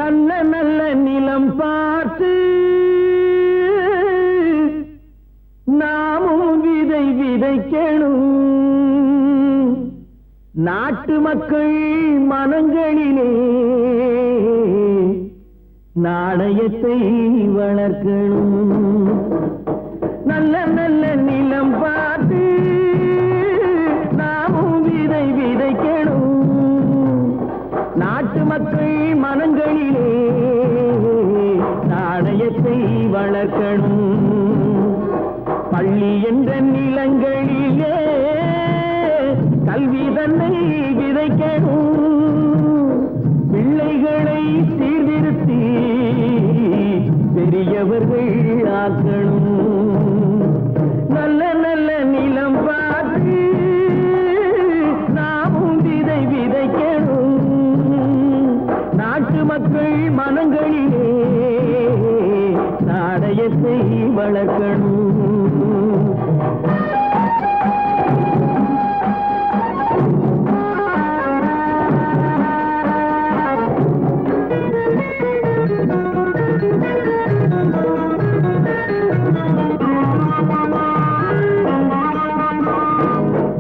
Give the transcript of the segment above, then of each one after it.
நல்ல நல்ல நிலம் பார்த்து நாமும் விதை விதைக்கணும். நாட்டு மக்கள் மனங்களிலே நாணயத்தை வளர்க்கணும். நல்ல நல்ல நிலம் பார்த்து நாமும் விதை விதைக்கணும். நாட்டு மக்கள் மனங்களிலே நாணயத்தை வளர்க்கணும். பள்ளி என்ற நிலங்களிலே கல்வி தன்னை விதைக்கணும். பிள்ளைகளை சீர்திருத்தி பெரியவர்கள் ஆக்கணும். நல்ல நல்ல நிலம் பார்த்து நாமும் விதை விதைக்கணும். நாட்டு மக்கள் மனங்களிலே நாணயத்தை வளர்க்கணும்.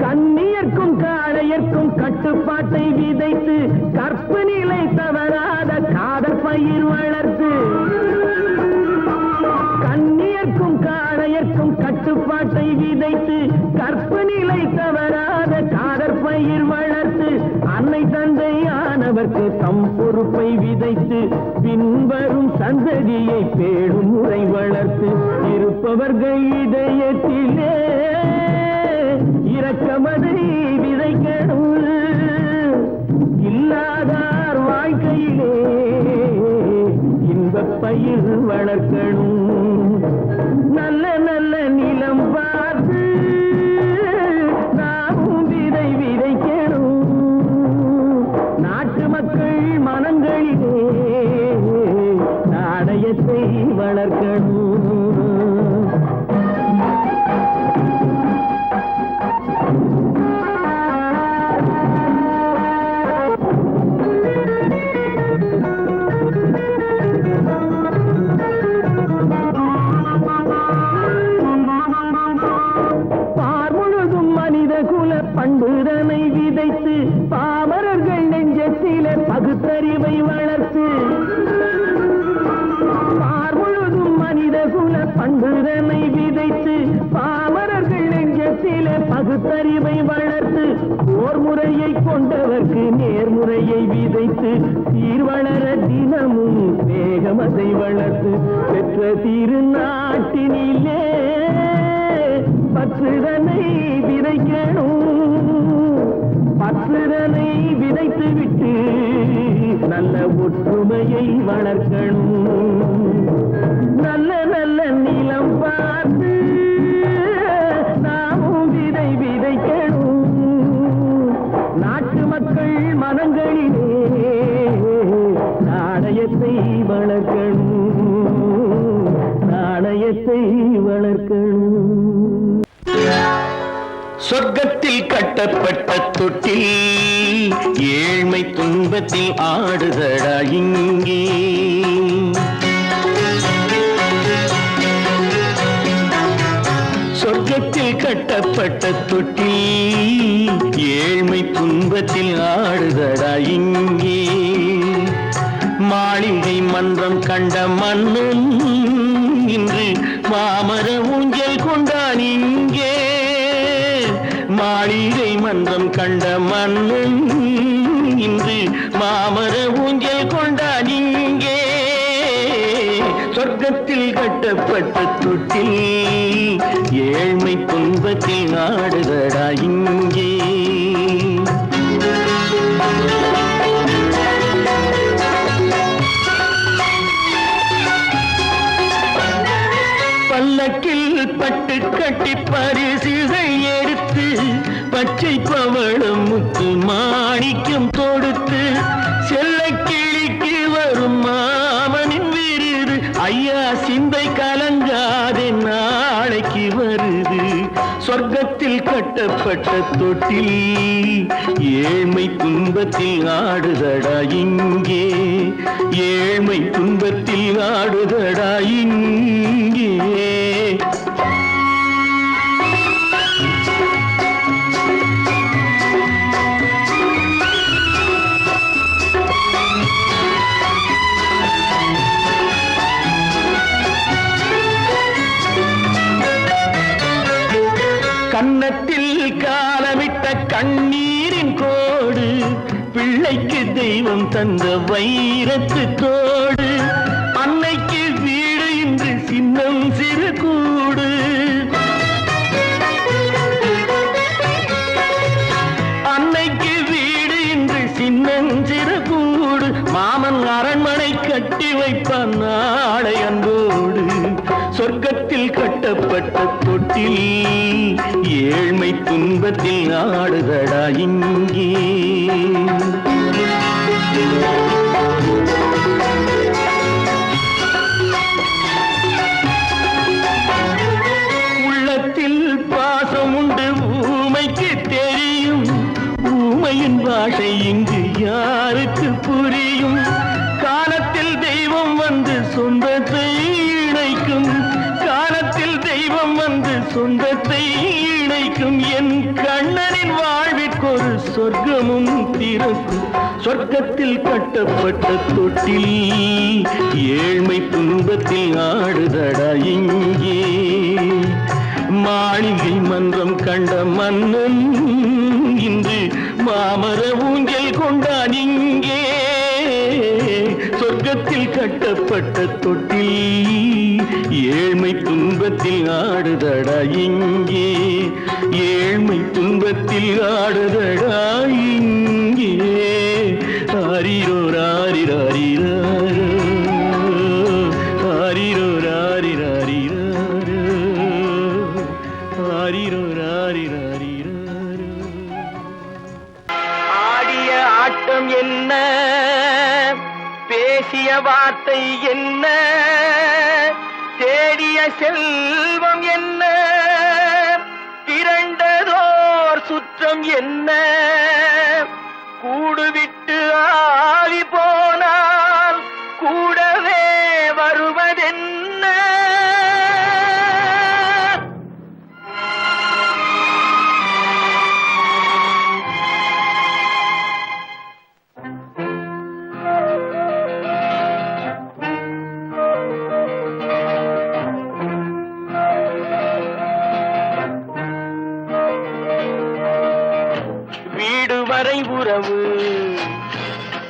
கண்ணியர்க்கும் காளையர்க்கும் கட்டுப்பாட்டை விதைத்து கற்பு நிலை தவறாத காதல் பயிர் வளர்த்து. கண்ணியர்க்கும் காளையர்க்கும் கட்டுப்பாட்டை விதைத்து கற்பு நிலை தவறாத காதல் பயிர் வளர்த்து. அன்னை தந்தையானவர்க்கு தம் பொறுப்பை விதைத்து பின்வரும் சந்ததியை பேடும் முறை வளர்த்து. இருப்பவர்கள் இதயத்திலே இரக்கமதை விதைக்கணும். இல்லாதார் வாழ்க்கையிலே இன்பப் பயிர் வளர்க்கணும். நல்ல நல்ல நிலம் பார்த்து நாமும் விதை விதைக்கணும். நாட்டு மக்கள் மனங்களிலே நாணயத்தை வளர்க்கணும். பண்புதனை விதைத்து பாமரர்கள் நெஞ்சத்திலே பகுத்தறிவை வளர்த்து. பார்முழுதும் மனித குல பண்புதனை விதைத்து பாமரர்கள் நெஞ்சத்திலே பகுத்தறிவை வளர்த்து. போர் முறையை கொண்டவர்க்கு நேர்முறையை விதைத்து சீர்வளர தினமும் வேகமதை வளர்த்து. பெற்ற திருநாட்டினிலே பற்றுதனை விதைக்கணும். பற்றுதனை விதைத்து விட்டு நல்ல ஒற்றுமையை வளர்க்கணும். நல்ல நல்ல நிலம் பார்த்து நாமும் விதை விதைக்கணும். நாட்டு மக்கள் மனங்களிலே நாணயத்தை வளர்க்கணும். நாணயத்தை வளர்க்கணும். சொர்க்கத்தில் கட்டப்பட்ட தொட்டில் ஏழ்மை துன்பத்தில் ஆடுதடா இங்கே. சொர்க்கத்தில் கட்டப்பட்ட தொட்டில் ஏழ்மை துன்பத்தில் ஆடுதடா இங்கே. மாளிகை மன்றம் கண்ட மன்னன் இன்று மாமர ஊஞ்சல் கொண்டான் இங்கே. மாளிகை மன்றம் கண்ட மன்னன் இன்று மாமர ஊஞ்சல் கொண்டான் இங்கே. சொர்க்கத்தில் கட்டப்பட்ட தொட்டில் ஏழ்மை துன்பத்தில் நாடுதடா இங்கே. பல்லக்கில் பட்டு கட்டி பரிசுகள் எடுத்து பச்சை பவளம் முத்து மாணிக்கம் தொடுத்து செல்ல கிளிக்கு வரும் மாமனின் விருது. ஐயா சிந்தை கலங்காதே நாளைக்கு வருது. சொர்க்கத்தில் கட்டப்பட்ட தொட்டில் ஏழ்மை துன்பத்தில் ஆடுதடா இங்கே, ஏழ்மை துன்பத்தில் ஆடுதடா இங்கே. கன்னத்தில் காலமிட்ட கண்ணீரின் கோடு, பிள்ளைக்கு தெய்வம் தந்த வைரத்து தோடு, அன்னைக்கு வீடு இன்று சின்னம் சிறு கூடு. அன்னைக்கு வீடு இன்று சின்னம் சிறு கூடு, மாமன் அரண்மனை கட்டி வைப்பான் நாளை அன்போடு. சொர்க்கத்தில் கட்டப்பட்ட தொட்டில் ஏழ்மை துன்பத்தில் ஆடுதடா இங்கே. உள்ளத்தில் பாசம் உண்டு ஊமைக்கு தெரியும், ஊமையின் பாஷை இங்கு யாருக்கு புரியும்? காலத்தில் தெய்வம் வந்து சொந்தத்தை இணைக்கும், காலத்தில் தெய்வம் வந்து சொந்தத்தை இணைக்கும். என் கண்ணனின் வாழ்விற்கொரு சொர்க்கமும் திறக்கும். சொர்க்கத்தில் கட்டப்பட்ட தொட்டில் ஏழ்மை துன்பத்தில் ஆடுதடா இங்கே. மாளிகை மன்றம் கண்ட மன்னன் இன்று மாமர ஊஞ்சல் கொண்டான் இங்கே. சொர்க்கத்தில் கட்டப்பட்ட தொட்டில் ஏழ்மை துன்பத்தில் ஆடுதடா இங்கே, ஏழ்மை துன்பத்தில் ஆடுதடா இங்கே. ஆரிரோ ராரிராரிரோ, ஆரிரோ ராரிராரிரோ, ஆரிரோ ராரிராரிரோ. ஆடிய ஆட்டம் என்ன, பேசிய வார்த்தை என்ன, தேடிய செல்வம் என்ன, திரண்டதோர் சுற்றம் என்ன, கூடுவிட்டு ஆவி போனால் கூடவே வருவதென்ன. வரை உறவு,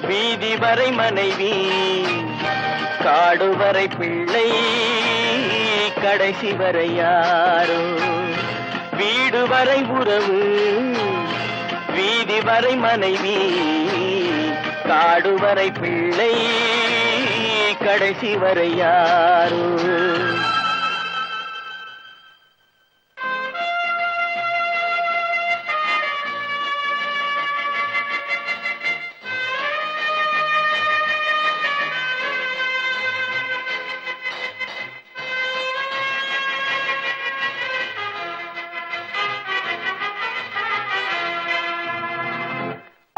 வீதி வரை மனைவி, காடு வரை பிள்ளை, கடைசி வரை யாரோ. வீடு வரை உறவு, வீதி வரை மனைவி, காடு வரை பிள்ளை, கடைசி வரை யாரோ.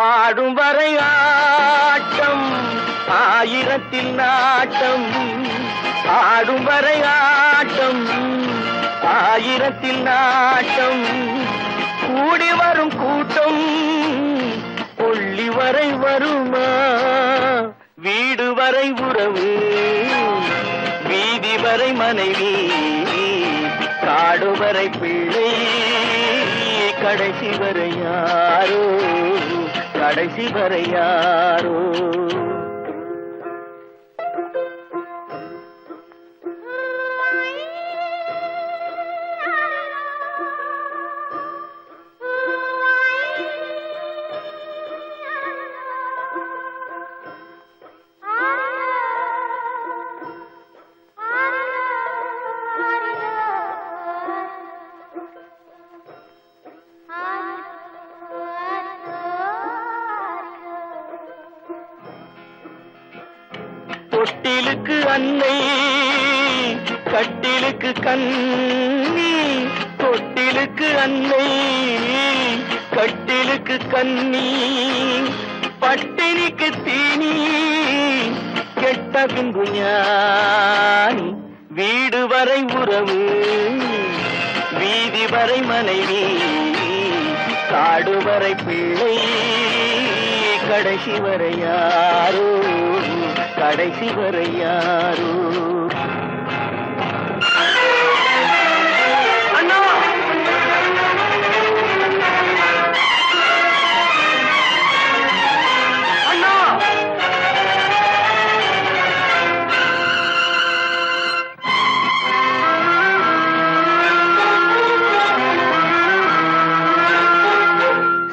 ஆடும் வரை ஆட்டம், ஆயிரத்தில் நாட்டம், ஆடும் வரை ஆட்டம், ஆயிரத்தில் நாட்டம், கூடி வரும் கூட்டம் கொள்ளி வரை வருமா. வீடு வரை உறவு, வீதி வரை மனைவி, காடு வரை பிள்ளை, கடைசி வரை யாரோ, கடைசி வரை யாரோ. தொட்டிலுக்கு அன்னை, கட்டிலுக்கு கண்ணி, தொட்டிலுக்கு அன்னை கட்டிலுக்கு கண்ணி பட்டினிக்கு தீனி கெட்ட பின்பு ஞானி வீடு வரை உறவு வீதி வரை மனைவி காடு வரை பிள்ளை கடைசி வரை யாரோ கடைசி வரை யாரோ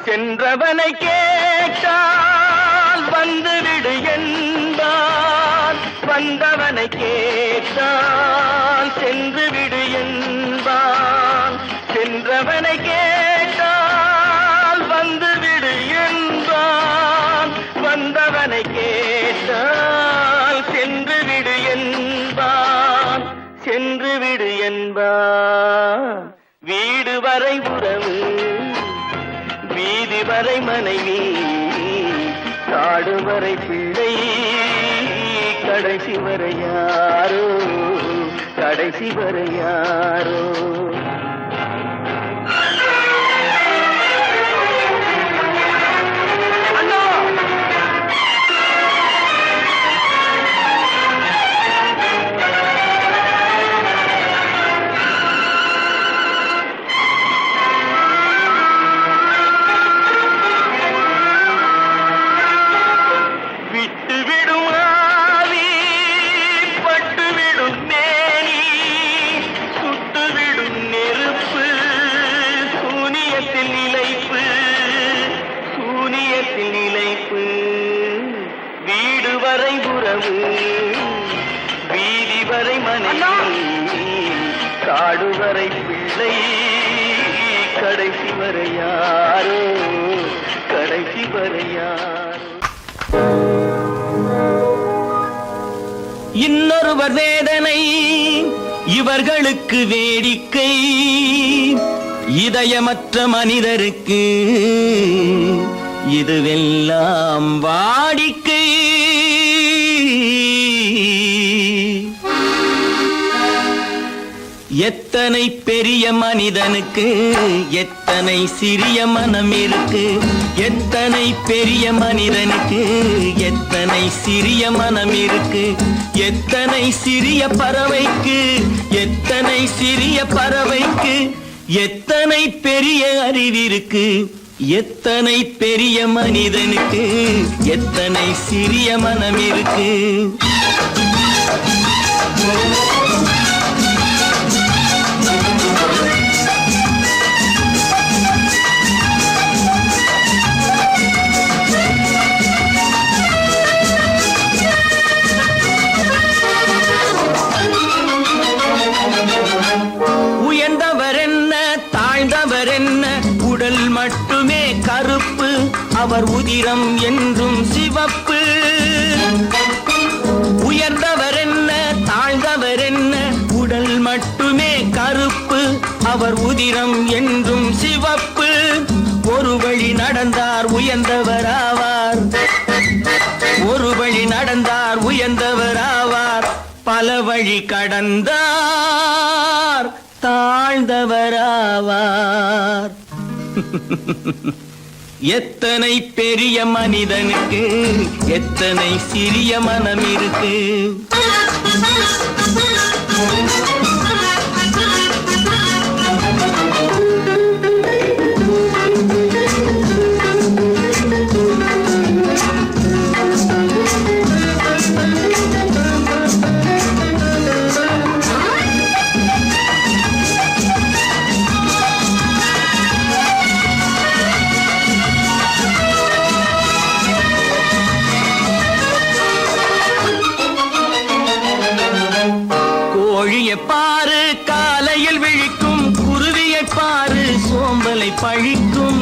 சென்றவனை கேட்டால் வந்துவிடு என்பான் வந்தவனை கேட்டால் சென்று விடு என்பான் சென்றவனை கேட்டால் வந்துவிடு என்பான் வந்தவனை கேட்டால் சென்று விடு என்பான் சென்று விடு என்பான் வீடு வரை உறவு வீதி வரை மனைவி காடு வரை பிள்ளை கடைசி வரை யாரோ கடைசி வரை யாரோ வீடு வரை உறவு வீதி வரை மனைவி காடு வரை பிள்ளை கடைசி வரை யாரோ கடைசி வரை யாரோ இன்னொருவர் வேதனை இவர்களுக்கு வேடிக்கை இதயமற்ற மனிதருக்கு இதுவெல்லாம் வாடிக்கை எத்தனை பெரிய மனிதனுக்கு எத்தனை சிறிய மனம் இருக்கு எத்தனை பெரிய மனிதனுக்கு எத்தனை சிறிய மனம் இருக்கு எத்தனை சிறிய பறவைக்கு எத்தனை சிறிய பறவைக்கு எத்தனை பெரிய அறிவிருக்கு எத்தனை பெரிய மனிதனுக்கு எத்தனை சிறிய மனம் இருக்கு உயர்ந்தவர் என்ன தாழ்ந்தவர் என்ன உடல் மட்டுமே கருப்பு அவர் உதிரம் என்றும் சிவப்பு உயர்ந்தவர் என்ன தாழ்ந்தவர் என்ன உடல் மட்டுமே கருப்பு அவர் உதிரம் என்றும் சிவப்பு ஒரு வழி நடந்தார் உயர்ந்தவர் ஆவார் ஒரு வழி நடந்தார் உயர்ந்தவர் ஆவார் பல வழி கடந்தார் தாழ்ந்தவர் ஆவார் எத்தனை பெரிய மனிதனுக்கு எத்தனை சிறிய மனம் இருக்கு கோழியை பாரு காலையில் விழிக்கும் குருவியை பாரு சோம்பலை பழிக்கும்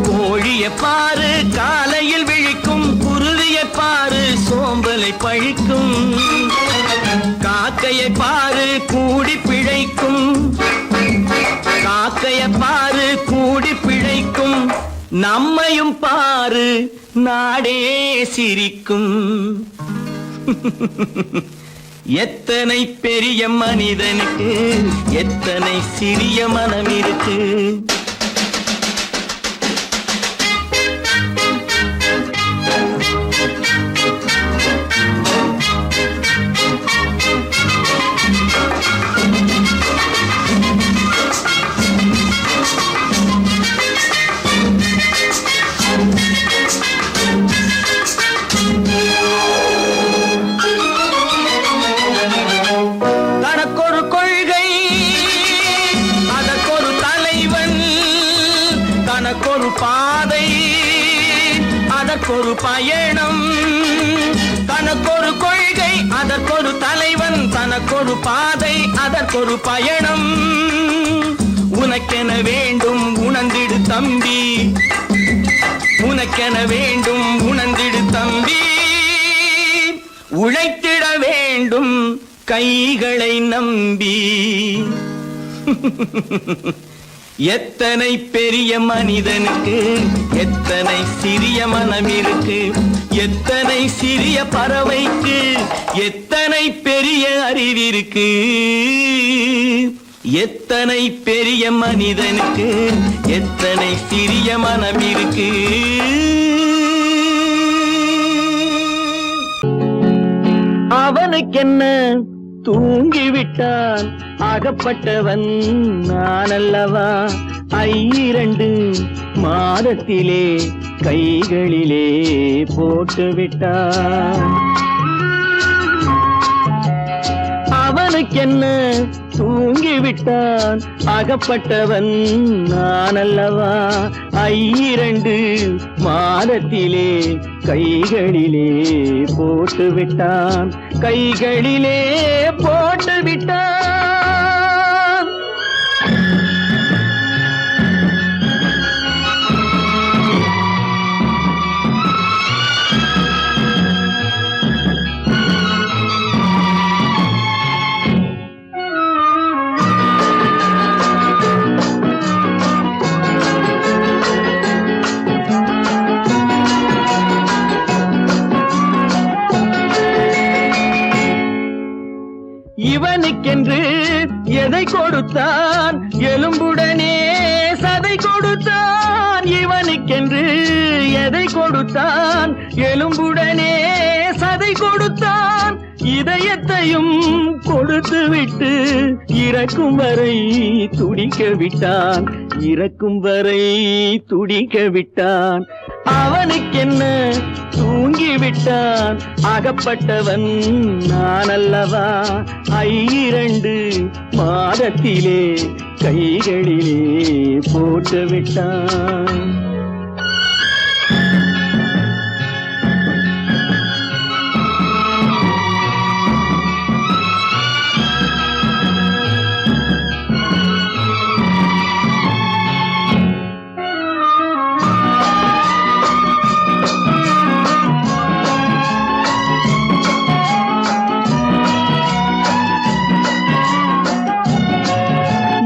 கோழியை பாரு காலையில் விழிக்கும் குருவியை பாரு சோம்பலை பழிக்கும் காக்கையை பாரு கூடி பிழைக்கும், காக்கைய பாரு கூடி பிழைக்கும், நம்மையும் பாரு நாடே சிரிக்கும். எத்தனை பெரிய மனிதனுக்கு எத்தனை சிறிய மனம் இருக்கு. தனக்கொரு பாதை அதற்கொரு பயணம், தனக்கொரு கொள்கை அதற்கொரு தலைவன், தனக்கொரு பாதை அதற்கொரு பயணம். உனக்கென வேண்டும் உணர்ந்திடு தம்பி, உனக்கென வேண்டும் உணர்ந்திடு தம்பி. உழைத்திட வேண்டும் கைகளை நம்பி. எத்தனை பெரிய மனிதனுக்கு எத்தனை சிறிய மனம் இருக்கு. எத்தனை சிறிய பறவைக்கு எத்தனை பெரிய அறிவிருக்கு. எத்தனை பெரிய மனிதனுக்கு எத்தனை சிறிய மனம் இருக்கு. அவனுக்கென்ன தூங்கிவிட்டான் அகப்பட்டவன் நான் அல்லவா. 2 மாதத்திலே கைகளிலே போட்டுவிட்டான். அவனுக்கென்ன தூங்கிவிட்டான் அகப்பட்டவன் நான் அல்லவா. 2 மாதத்திலே கைகளிலே போட்டுவிட்டான், கைகளிலே போட்டுவிட்டான். இவனுக்கென்று எதை கொடுத்தான் எலும்புடனே சதை கொடுத்தான். இவனுக்கென்று எதை கொடுத்தான் எலும்புடனே சதை கொடுத்தான். இதயத்தையும் கொடுத்து விட்டு இறக்கும் வரை துடிக்க விட்டான், இறக்கும் வரை துடிக்க விட்டான். அவனுக்கென்ன தூங்கிவிட்டான் அகப்பட்டவன் நான் அல்லவா. 2 மாதத்திலே கைகளிலே போட்டுவிட்டான்.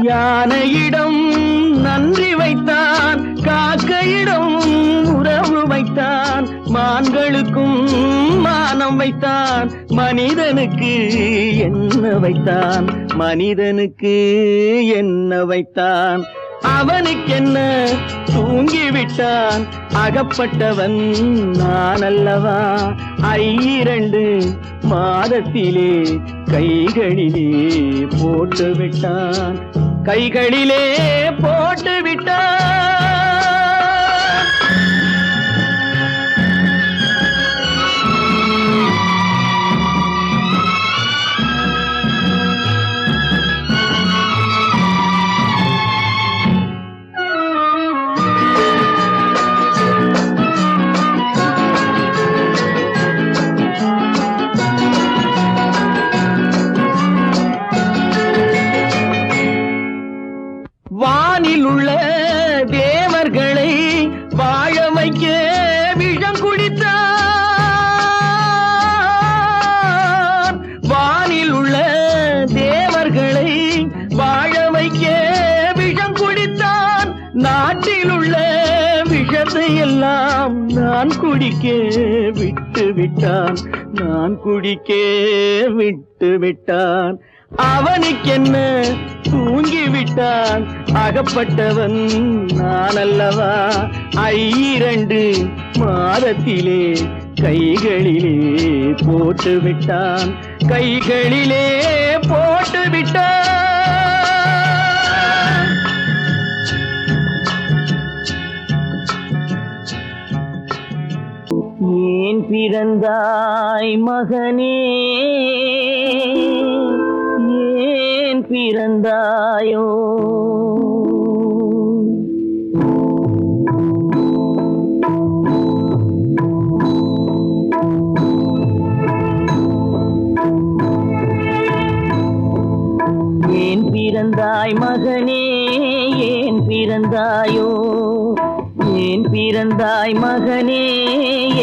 யானையிடம் நன்றி வைத்தான், காக்கையிடம் உறவு வைத்தான், மான்களுக்கும் மானம் வைத்தான், மனிதனுக்கு என்ன வைத்தான், மனிதனுக்கு என்ன வைத்தான். அவனுக்கென்ன தூங்கிவிட்டான் அகப்பட்டவன் நான் அல்லவா. 2 மாதத்திலே கைகளிலே போட்டுவிட்டான், கைகளிலே போட்டுவிட்டான். வானில் உள்ள குடிக்க விட்டு விட்டான், நான் குடிக்க விட்டு விட்டான். அவனுக்கென்ன தூங்கி விட்டான், அகப்பட்டவன் நான் அல்லவா. 2 மாதத்திலே கைகளிலே போட்டு விட்டான், கைகளிலே போட்டு விட்டான். ஏன் பிறந்தாய் மகனே, ஏன் பிறந்தாயோ. ஏன் பிறந்தாய் மகனே, ஏன் பிறந்தாயோ. ஏன் பிறந்தாய் மகனே,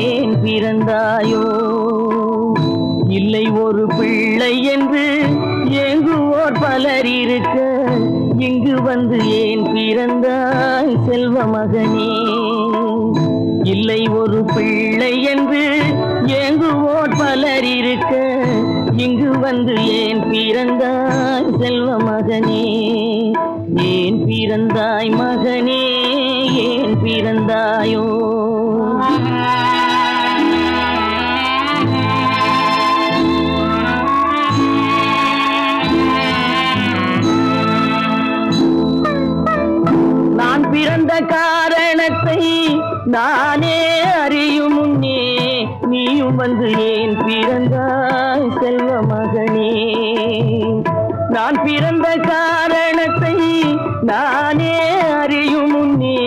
ஏன் பிறந்தாயோ. இல்லை ஒரு பிள்ளை என்று ஏங்குவோர் பலர் இருக்க, இங்கு வந்து ஏன் பிறந்தாய் செல்வ மகனே. இல்லை ஒரு பிள்ளை என்று ஏங்குவோர் பலர் இருக்க, இங்கு வந்து ஏன் பிறந்தாய் செல்வ மகனே. ஏன் பிறந்தாய் மகனே, ஏன் பிறந்தாயோ. நான் பிறந்த காரணத்தை நானே அறியும் முன்னே, நீயும் வந்து ஏன் பிறந்தாய் செல்வ மகனே. நான் பிறந்த காரணத்தை நானே அறியும் முன்னே,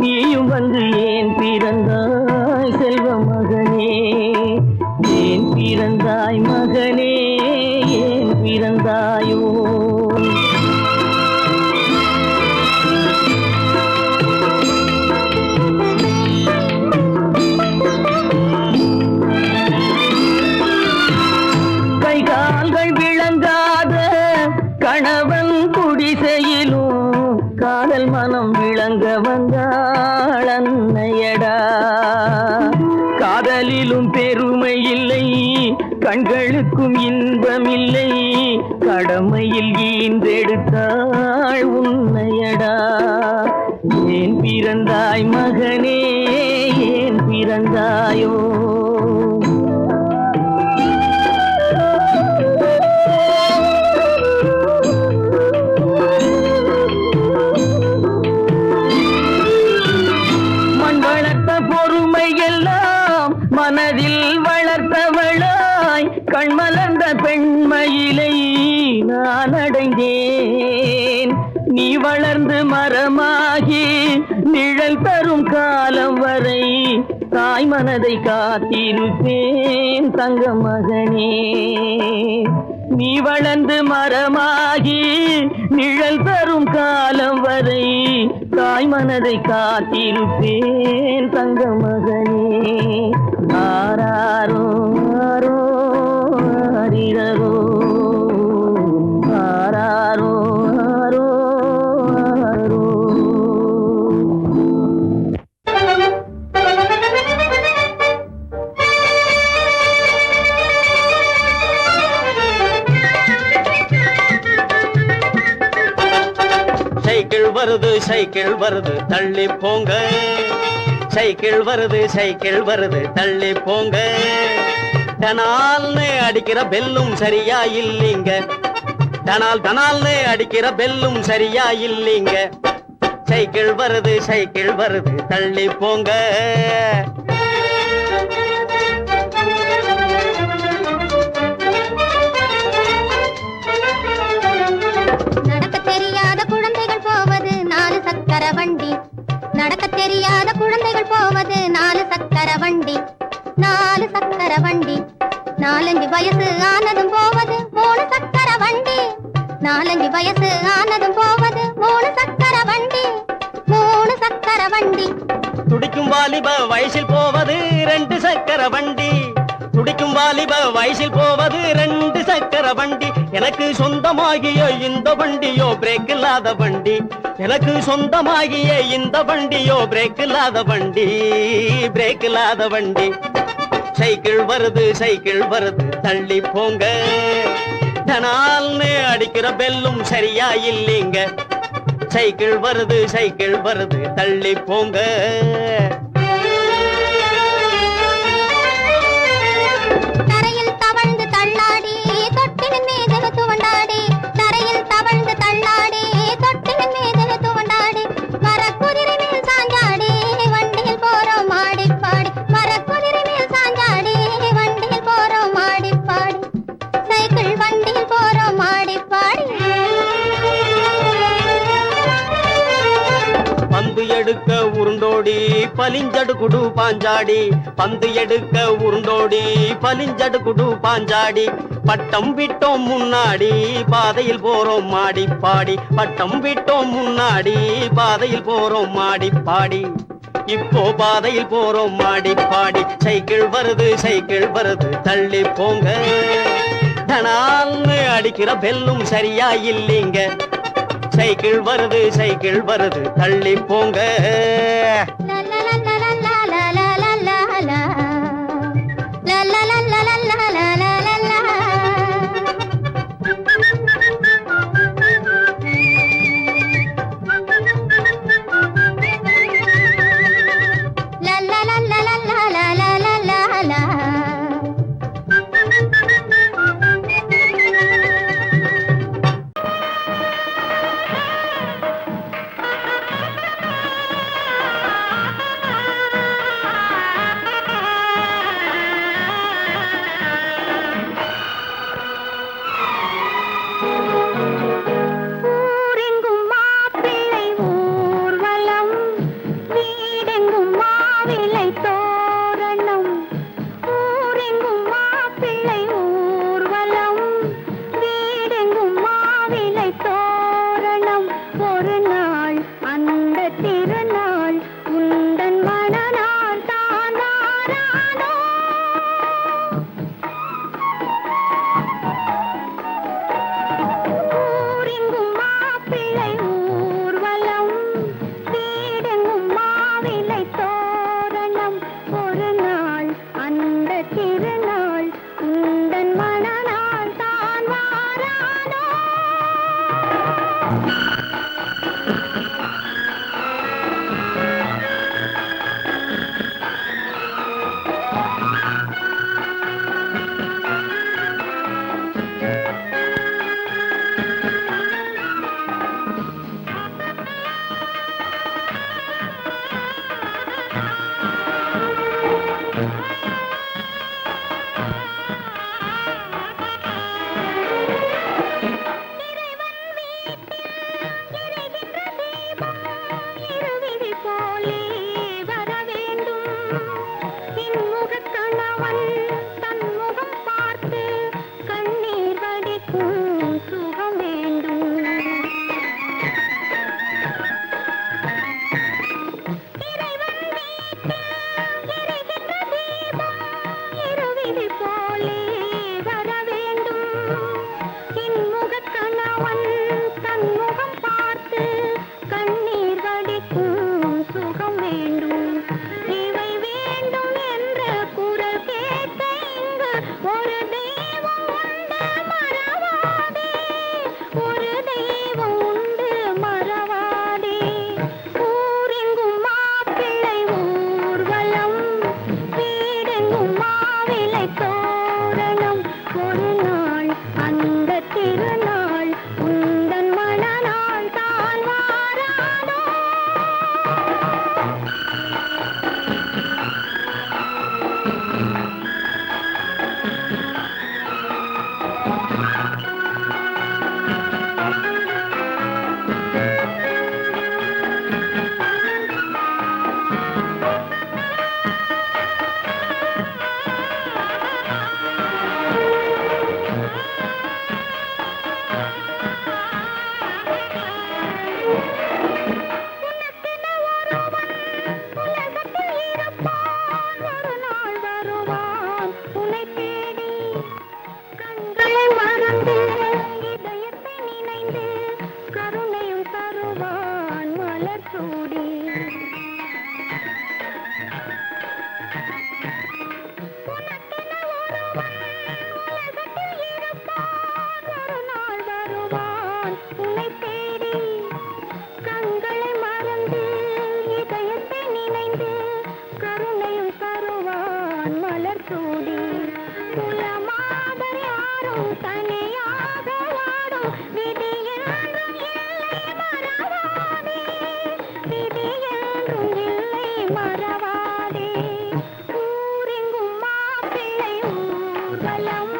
நீயும் வந்து ஏன் பிறந்தாய் செல்வ மகனே. ஏன் பிறந்தாய் மகனே, ஏன் பிறந்தாயோ. கைகால்கள் விளங்காத கணவன் குடிசையிலும் காதல் மனம் விளங்க வந்தாள் அன்னையடா. காதலிலும் பெருமை இல்லை, கண்களுக்கும் இன்பமில்லை, கடமையில் ஈன்றெடுத்தாள் உன்னையடா. ஏன் பிறந்தாய் மகனே, ஏன் பிறந்தாயோ. மனதில் வளர்த்தவளாய் கண்மலர்ந்த பெண்மயிலை நான் அடைந்தேன். நீ வளர்ந்து மரமாகி நிழல் தரும் காலம் வரை தாய் மனதை காத்திருப்பேன் தங்க மகனே. நீ வளர்ந்து மரமாகி நிழல் தரும் காலம் வரை தாய் மனதை காத்திருப்பேன் தங்க மகனே. ஆராரோ ஆரோ ஆரிரரோ, ஆராரோ ஆரோ ஆரோ. சைக்கிள் வருது சைக்கிள் வருது தள்ளி போங்க, சைக்கிள் வருது சைக்கிள் வருது தள்ளி போங்க. டனால்னு அடிக்கிற பெல்லும் சரியா இல்லைங்க, டனால் டனால்னு அடிக்கிற பெல்லும் சரியா இல்லைங்க. சைக்கிள் வருது சைக்கிள் வருது தள்ளி போங்க. நடக்க தெரியாத குழந்தைகள் போவது 4 சக்கர வண்டி, நடக்க தெரியாத குழந்தைகள் போவது 4 சக்கர வண்டி, 4 சக்கர வண்டி. 4-5 வயசு ஆனதும் போவது 3 சக்கர வண்டி, 4-5 வயசு ஆனதும் போவது 3 சக்கர வண்டி, 3 சக்கர வண்டி. துடிக்கும் வாலிப வயசில் போவது 2 சக்கர வண்டி, துடிக்கும் துடிக்கும் வாலிப வயசில் போவது 2 சக்கர வண்டி. எனக்கு சொந்தமாகிய இந்த வண்டியோ பிரேக் இல்லாத வண்டி. எனக்கு சொந்தமாகிய இந்த வண்டியோ பிரேக் இல்லாத வண்டி. பிரேக் இல்லாத வண்டி. சைக்கிள் வருது தள்ளி போங்க. தனால்னு அடிக்கிற பெல்லும் சரியா இல்லைங்க. சைக்கிள் வருது தள்ளி போங்க. தரையில் தவழ்ந்து தள்ளாடி தொட்டிலின் மீது துவண்டாடி. தரையில் தவழ்ந்து தள்ளாடி தொட்டிலின் மீது துவண்டாடி. மரக்குதிரை மேல் சாஞ்சாடி வண்டியில் போறோம் ஆடிப்பாடி. மரக்குதிரை மேல் சாஞ்சாடி வண்டியில் போறோம் ஆடிப்பாடி. சைக்கிள் வண்டியில் போறோம் ஆடிப்பாடி. பந்து எடுக்க உருண்டோடி பலிஞ்சடு குடு பாஞ்சாடி. பந்து எடுக்க உருண்டோடி பலிஞ்சடு குடு பாஞ்சாடி. பட்டம் விட்டோம் முன்னாடி பாதையில் போறோம் மாடிப்பாடி. பட்டம் விட்டோம் முன்னாடி பாதையில் போறோம் மாடிப்பாடி. இப்போ பாதையில் போறோம் மாடிப்பாடி. சைக்கிள் வருது தள்ளி போங்க. தனால்னு அடிக்கிற பெல்லும் சரியா இல்லைங்க. சைக்கிள் வருது தள்ளி போங்க. திருநாள் உந்தன் மனநாள் வருவான் உன்னை தேடி கண்களை மறந்து இதயத்தை நினைந்து கருணையும் தருவான் மலர் சூடி குலமாக யாரும் தனியாக வாடும் விதி என்றும் இல்லை மறவாதே விதி என்றும் இல்லை மறவாதே ஊரெங்கும் மாப்பிள்ளை ஊர்வலம்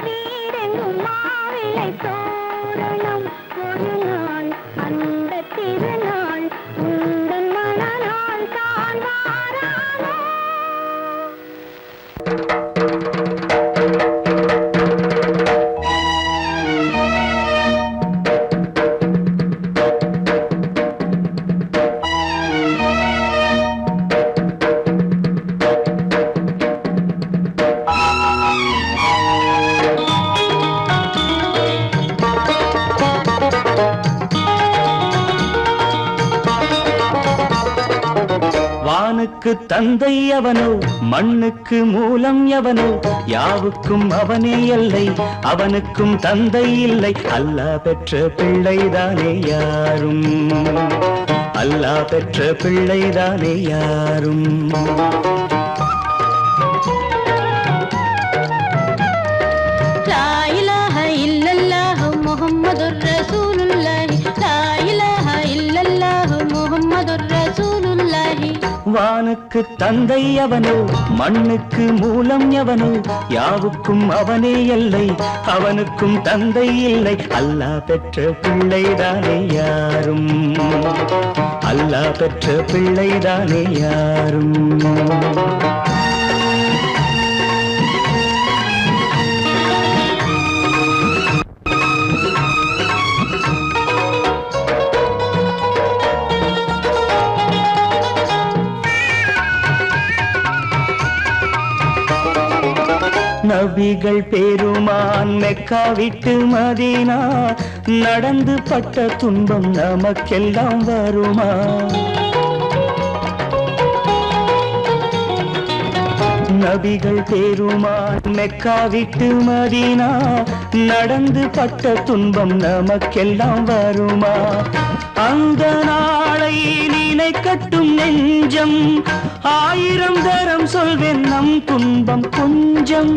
வீடெங்கும் மாவிளை தோரணம் ஒரு நாள் அந்த திருநாள் உந்தன் மணநாள் தான் வாரானோ வானுக்கு தந்தை அவனோ மண்ணுக்கு மூலம் எவனோ யாவுக்கும் அவனே எல்லை அவனுக்கும் தந்தை இல்லை அல்லாஹ் பெற்ற பிள்ளைதானே யாரும் அல்லாஹ் பெற்ற பிள்ளைதானே யாரும் லா இலாஹ இல்லல்லாஹ் முஹம்மதுர் ரசூலுல்லாஹ் லா இலாஹ இல்லல்லாஹ் முஹம்மதுர் ரசூலுல்லாஹ் வானுக்கு தந்தை அவனோ மண்ணுக்கு மூலம் எவனோ யாவுக்கும் அவனே எல்லை அவனுக்கும் தந்தை இல்லை அல்லாஹ் பெற்ற பிள்ளைதானே யாரும் அல்லாஹ் பெற்ற பிள்ளைதானே யாரும் நபிகள் பெருமான் மெக்கா விட்டு மதீனா நடந்து பட்ட துன்பம் நமக்கெல்லாம் வருமா நபிகள் பெருமான் மெக்கா விட்டு மதீனா நடந்து பட்ட துன்பம் நமக்கெல்லாம் வருமா அந்த நாளை நினைக்கட்டும் நெஞ்சம் ஆயிரம் தரம் சொல்வேன் நம் துன்பம் கொஞ்சம்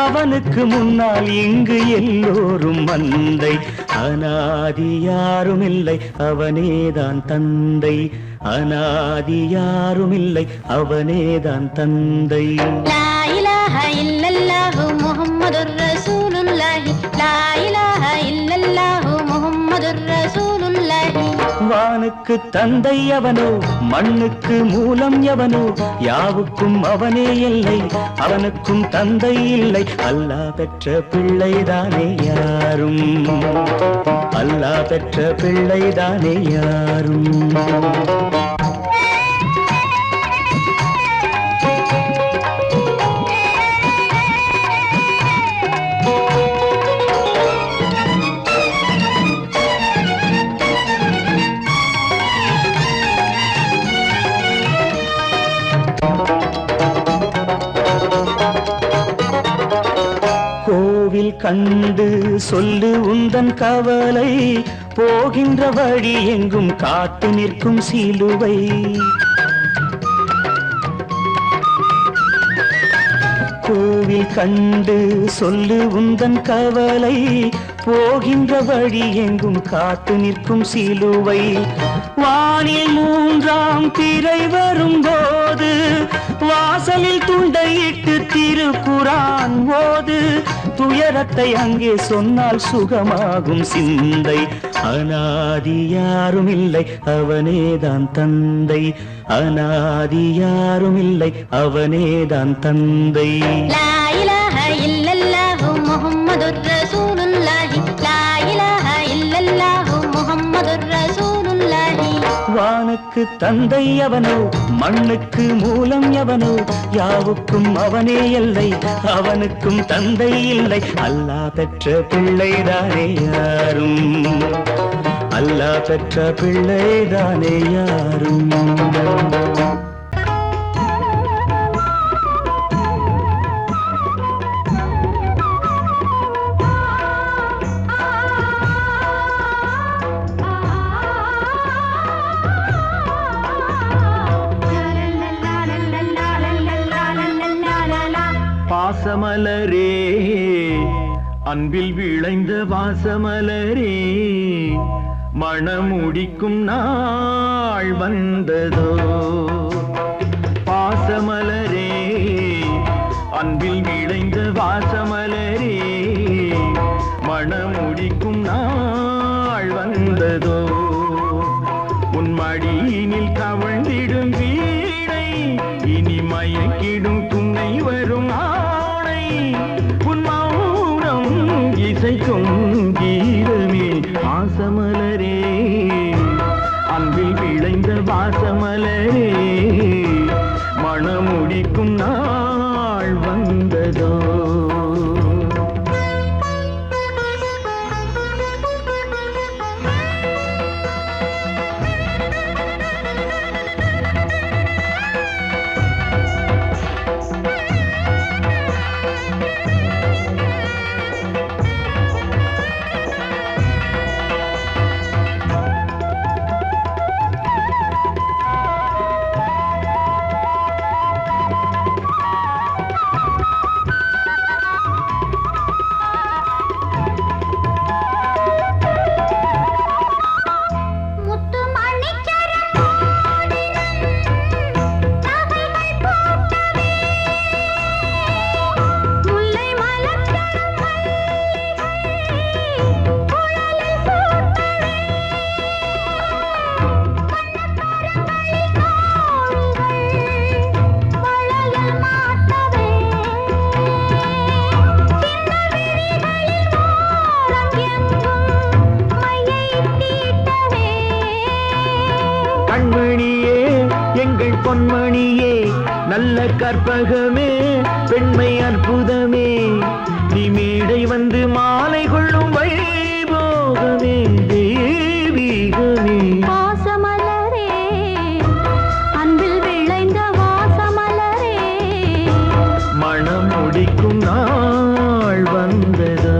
அவனுக்கு முன்னால் இங்கு எல்லோரும் மந்தை அனாதி யாரும் இல்லை அவனேதான் தந்தை அனாதி யாரும் இல்லை அவனேதான் தந்தை லா இலாஹ இல்லல்லாஹு முஹம்மதுர் ரசூலுல்லாஹி லா இலாஹ இல்லல்லாஹு முஹம்மதுர் ரசூலுல்லாஹி வானுக்கு தந்தை அவனோ மண்ணுக்கு மூலம் எவனோ யாவுக்கும் அவனே எல்லை அவனுக்கும் தந்தை இல்லை அல்லாஹ் பெற்ற பிள்ளைதானே யாரும் அல்லாஹ் பெற்ற பிள்ளைதானே யாரும் கோவில் கண்டு சொல்லு உந்தன் கவலை போகின்ற வழி எங்கும் காத்து நிற்கும் சிலுவை கோவில் கண்டு சொல்லு உந்தன் கவலை போகின்ற வழி எங்கும் காத்து நிற்கும் சிலுவை வானில் மூன்றாம் பிறை வரும்போது வாசலில் துண்டையிட்டு திருக்குரான் ஓது துயரத்தை அங்கே சொன்னால் சுகமாகும் சிந்தை அனாதி யாரும் இல்லை அவனேதான் தந்தை அனாதி யாரும் இல்லை அவனேதான் தந்தை லா இலாஹ இல்லல்லாஹு முஹம்மதுர் ரசூலுல்லாஹி லா இலாஹ இல்லல்லாஹு முஹம்மதுர் ரசூலுல்லாஹி வானுக்கு தந்தை அவனோ மண்ணுக்கு மூலம் எவனோ யாவுக்கும் அவனே எல்லை அவனுக்கும் தந்தை இல்லை அல்லாஹ் பெற்ற பிள்ளைதானே யாரும் அல்லாஹ் பெற்ற பிள்ளைதானே யாரும் அன்பில் விளைந்த வாசமலரே மணமுடிக்கும் நாள் வந்ததோ பாசமலரே அன்பில் விளைந்த வாசமலரே மணமுடிக்கும் நாள் வந்ததோ உன் மடியினில் கவழ்ந்திடும் வீணை இனி மயக்கிடும் துணை வரும் ஆணை உன் மௌனம் இசைக்கும் கீதமே வாசமலரே அன்பில் விளைந்த வாசமலரே மணமுடிக்கும் நாள் வந்ததோ கண்மணியே எங்கள் பொன்மணியே நல்ல கற்பகமே பெண்மை அற்புதமே நீ மேடை வந்து மாலை கொள்ளும் வைபோகமே தெய்வீகமே வாசமலரே அன்பில் விளைந்த வாசமலரே மணம் முடிக்கும் நாள் வந்ததோ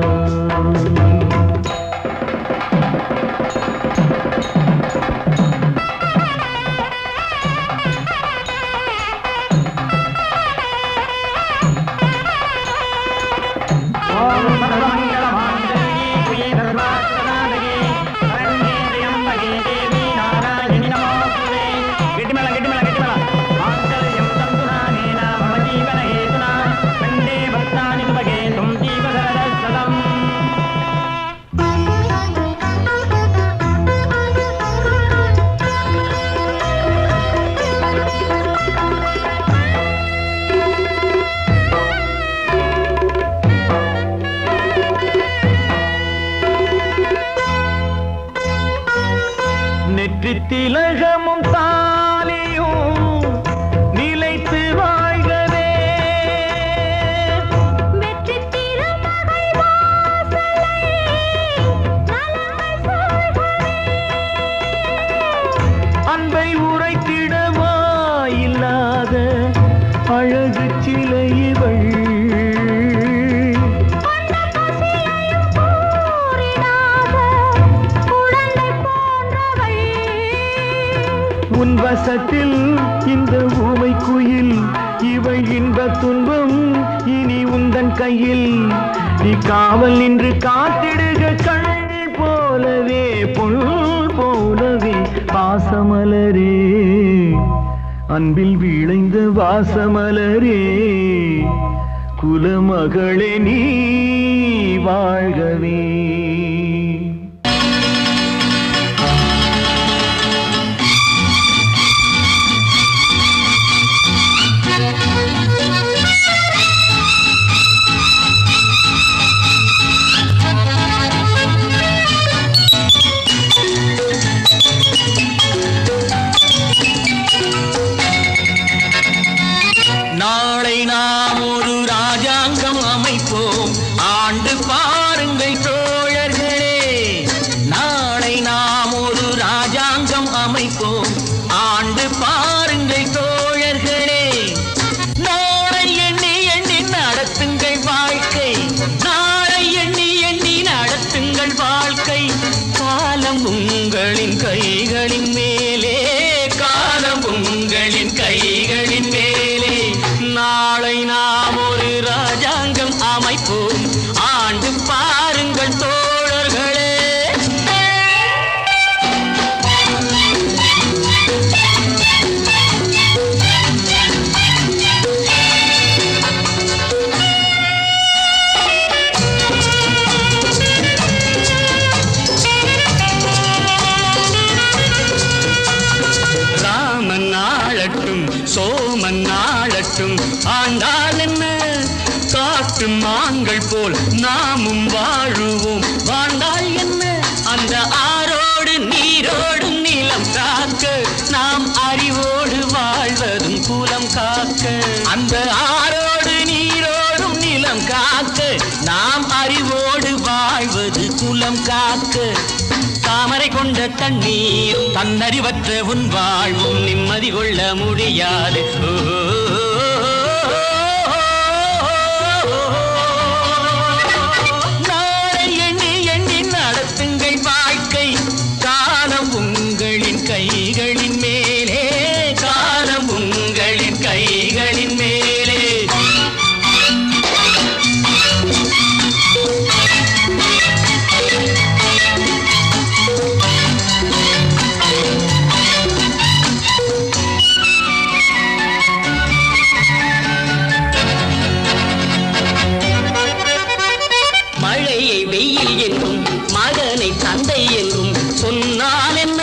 திலகமும் தாலியும் நிலைத்து வாழ்கவே வெற்றி திருமகள் வாசலை அன்பை உரைத்திடவா இல்லாத அழகு சிலை இவள் உன் வசத்தில் இந்த ஊமை குயில் இவள் இன்ப துன்பம் இனி உந்தன் கையில் நீ காவல் நின்று காத்திடுக கண் போலவே பொன் போலவே பாசமலரே அன்பில் விளைந்த வாசமலரே குலமகளே நீ வாழ்கவே நாளை நாம் ஒரு ராஜாங்கம் அமைப்போம் ஆண்டு பாருங்கள் தோழர்களே நாளை நாம் ஒரு ராஜாங்கம் அமைப்போம் ஆண்டு பாருங்கள் தோழர்களே நாளை எண்ணி எண்ணி நடத்துங்கள் வாழ்க்கை நாளை எண்ணி எண்ணி நடத்துங்கள் வாழ்க்கை காலம் உங்களின் கைகளின் மேலே காலம் உங்களின் கைகளின் மேலே நாளை நாம் ஒரு ராஜாங்கம் அமைப்போம் ஆண்டு காக்க தாமரை கொண்ட தண்ணீர் தன்னறிவற்ற உன் வாழ்வும் நிம்மதி கொள்ள முடியாது. நாளை எண்ணி எண்ணி நடத்துங்கள் வாழ்க்கை, காலம் உங்களின் கைகளின் மேலே, காலம் உங்களின் கைகளின் மேலே. மழையை வெயில் என்றும் மகனை தந்தை என்றும் சொன்னால் என்ன,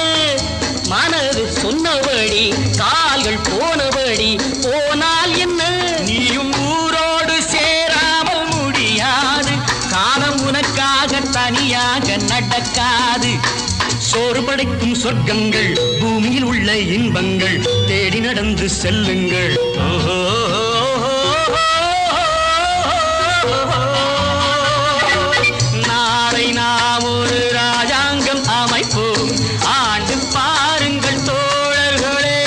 மனது சொன்னபடி கால்கள் போனபடி போனால் என்ன. நீயும் ஊரோடு சேராமல் முடியாது, காலம் உனக்காக தனியாக நடக்காது. சோறு படைக்கும் சொர்க்கங்கள் பூமியில் உள்ள இன்பங்கள் தேடி நடந்து செல்லுங்கள். நாளை நாம் ஒரு ராஜாங்கம் அமைப்போம், ஆண்டு பாருங்கள் தோழர்களே.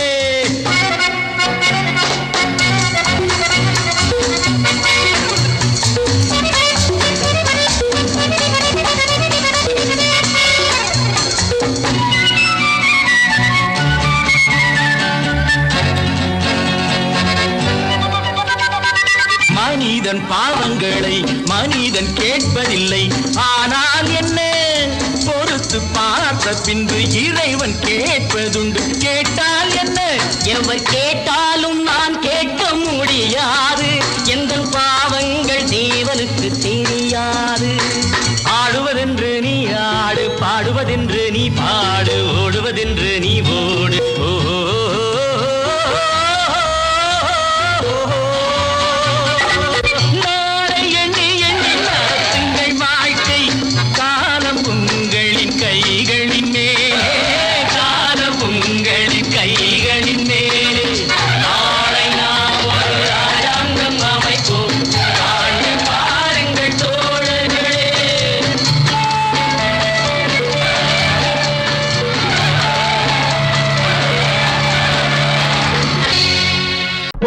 மனிதன் பாவங்களை மனிதன் கேட்பதில்லை, ஆனால் என்ன பொறுத்து பார்த்த பின்பு இறைவன் கேட்பதுண்டு. கேட்டால் என்ன, எவர் கேட்டாலும் நான் கேட்க முடியாது, எந்த பாவங்கள் தேவனுக்கு தெரியாது. ஆடுவதென்று நீ ஆடு, பாடுவதென்று நீ பாடு, ஓடுவதென்று நீ ஓடு. கைகளின் மேலே, காலம் உங்களின் கைகளின் மேலே. நாளை நாம் ஒரு ராஜாங்கம் அமைப்போம், ஆண்டு பாருங்கள் தோழர்களே.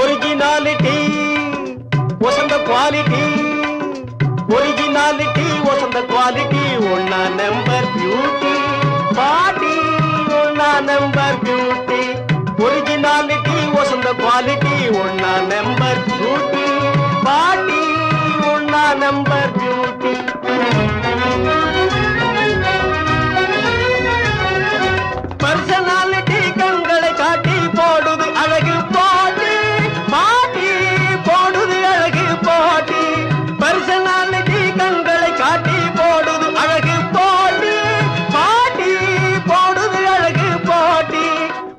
ஒரிஜினாலிட்டி வசந்த குவாலிட்டி, ஒரிஜினாலிட்டி வசந்த குவாலிட்டி, ஒன்னா நம்பர் பியூட்டி பாட்டி, ஒன்னா நம்பர் பியூட்டி. ஒரிஜினாலிட்டி வசந்த குவாலிட்டி, ஒன்னா நம்பர் பியூட்டி பாட்டி, ஒன்னா நம்பர் பியூட்டி. பர்சனாலிட்டி கண்களை காட்டி போடுது அழகு பாட்டி, பாட்டி போடுது அழகு பாட்டி. பர்சனாலிட்டி கண்களை காட்டி போடுது அழகு பாட்டி, பாட்டி போடுது அழகு பாட்டி.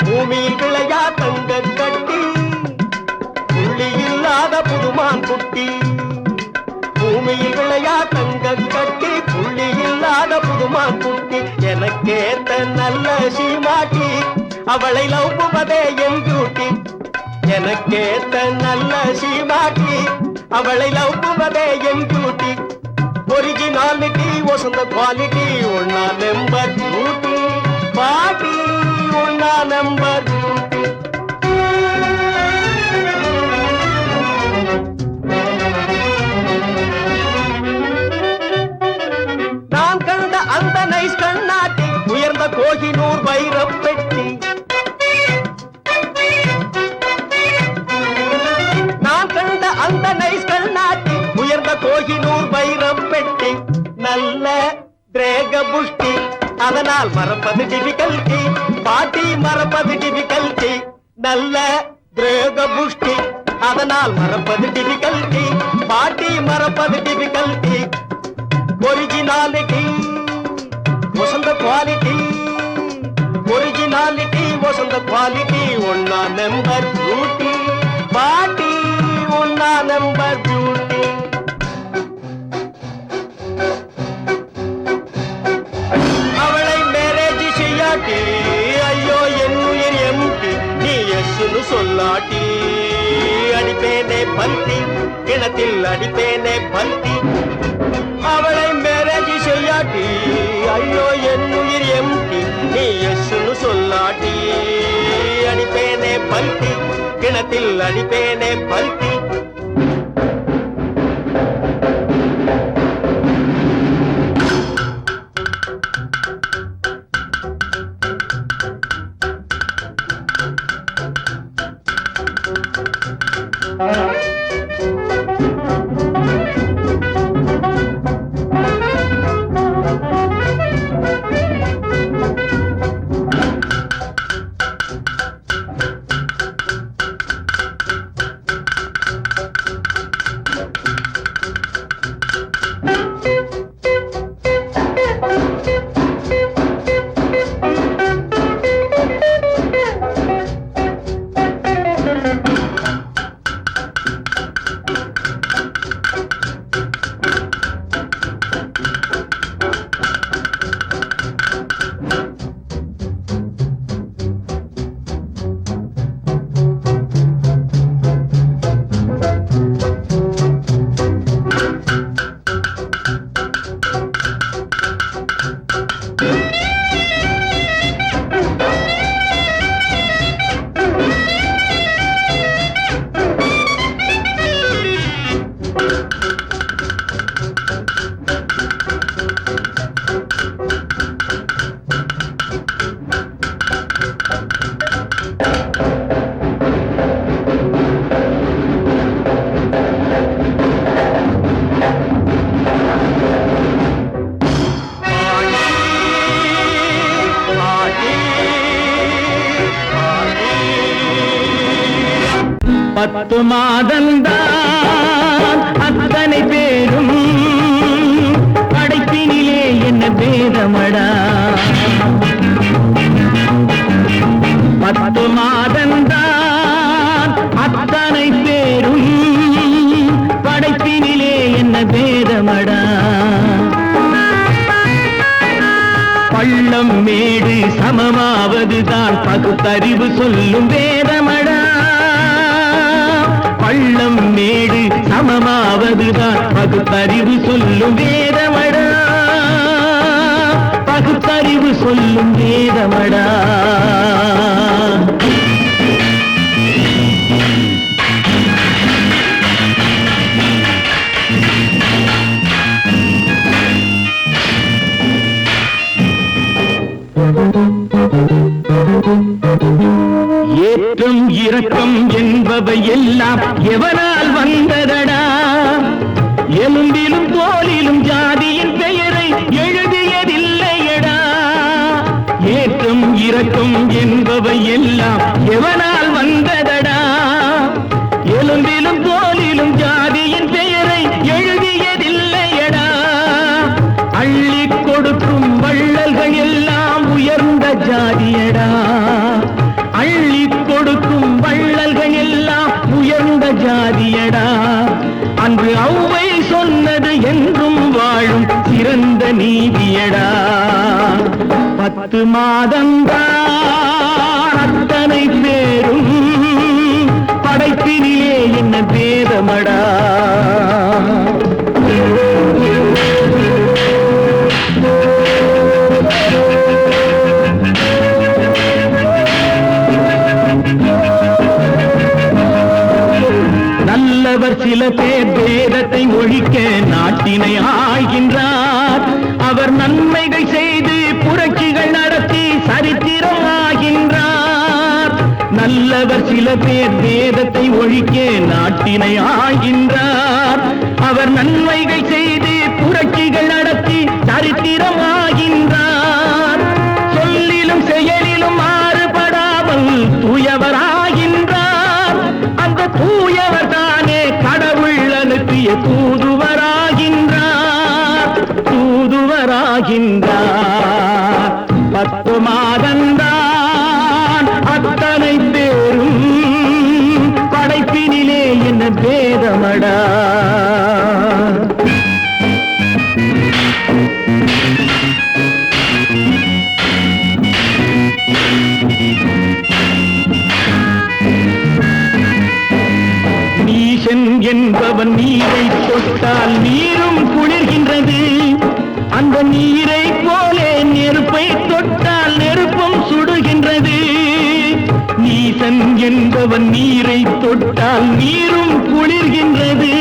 பூமியில் விளையா தங்க கட்டி, புள்ளி இல்லாத புதுமான் குட்டி. பூமியில் விளையா தங்க கட்டி, புள்ளி இல்லாத புதுமான் குட்டி. எனக்கேத்த நல்ல சீமாட்டி, அவளை லவ்வுவதே என் டியூட்டி. எனக்கேத்த நல்ல சீமாட்டி, அவளை லவ்வுவதே என் டியூட்டி. ஒரிஜினாலிட்டி வசந்த குவாலிட்டி, ஒன்னா நம்பர் பியூட்டி பாட்டி, ஒன்னா நம்பர் பியூட்டி. நான் கண்ட அந்த நைஸ் கண்ணாட்டி, உயர்ந்த கோகினூர் வைரப் பெட்டி. நான் கண்ட அந்த நைஸ் கண்ணாட்டி, உயர்ந்த கோகினூர் வைரப் பெட்டி. நல்ல திரேக புஷ்டி, அதனால் மறப்பது டிபிகல்டி பாட்டி, மறப்பது டிபிகல்டி. நல்ல திரேக புஷ்டி, அதனால் மறப்பது டிபிகல்டி பாட்டி, மறப்பது டிபிகல்டி. ஒரிஜினாலிட்டி வசந்த குவாலிட்டி, ஒரிஜினாலிட்டி வசந்த குவாலிட்டி, ஒன்னா நம்பர் பியூட்டி பாட்டி, ஒன்னா நம்பர் பியூட்டி. அவளை மேரேஜ் செய்யாட்டி, ஐயோ என் உயிர் எம்டி, நீ எஸ்ன்னு சொல்லாட்டி அடிப்பேனே பந்தி, கிணத்தில் அடிப்பேனே பந்தி. அவளை மேரேஜ் செய்யாட்டி சொல்லாட்டி ஐயோ என் உயிர் எம்டி நீ எஸ்ன்னு சொல்லாட்டி அடிப்பேனே பல்கி கிணத்தில் அடிப்பேனே பல்கி பத்து மாதந்தான் அத்தனை பேரும் படைப்பினிலே என்ன பேதமடா பத்து மாதந்தான் அத்தனை பேரும் படைப்பினிலே என்ன பேதமடா பள்ளம் மேடு சமமாவதுதான் பகுத்தறிவு சொல்லும் வேதமடா பள்ளம் மேடு சமமாவதுதான் பகுத்தறிவு சொல்லும் வேதமடா பகுத்தறிவு சொல்லும் வேதமடா ஏற்றம் இரக்கம் என்பவை எல்லாம் எவனால் வந்ததடா எலும்பிலும் தோலிலும் ஜாதியின் பெயரை எழுதியதில்லையடா ஏற்றம் இரக்கம் என்பவை எல்லாம் எவனால் வந்ததடா எலும்பிலும் தோலிலும் ஜாதியின் பெயரை எழுதியதில்லையடா அள்ளி கொடுக்கும் வள்ளல்கள் எல்லாம் உயர்ந்த ஜாதியடா அள்ளி கொடுக்கும் வள்ளல்கள் எல்லாம் உயர்ந்த ஜாதியடா அன்று ஔவை சொன்னது என்றும் வாழும் சிறந்த நீதியடா பத்து மாதந்தான் அத்தனை பேரும் படைப்பினிலே என்ன பேதமடா நல்லவர் சில பேர் வேதத்தை ஒழிக்க நாட்டினை ஆள்கின்றார் அவர் நன்மைகள் செய்து புரட்சிகள் நடத்தி சரித்திரம் ஆகின்றார் நல்லவர் சில பேர் வேதத்தை ஒழிக்க நாட்டினை ஆள்கின்றார் அவர் நன்மைகள் செய்து புரட்சிகள் நடத்தி சரித்திரம் ஆகின்றார் சொல்லிலும் செயலிலும் மாறுபடாமல் தூயவராகின்றார் அந்த தூயவர் தானே கடவுள் அனுப்பிய தூதுவராகின்றார் பத்து மாதந்தான் அத்தனை பேரும் படைப்பினிலே என்ன பேதமடா நீசன் என்பவன் நீரை தொட்டால் நீரும் குளிர்கின்றது அந்த நீரை போலே நெருப்பை தொட்டால் நெருப்பும் சுடுகின்றது. நீசன் என்பவன் நீரை தொட்டால் நீரும் குளிர்கின்றது.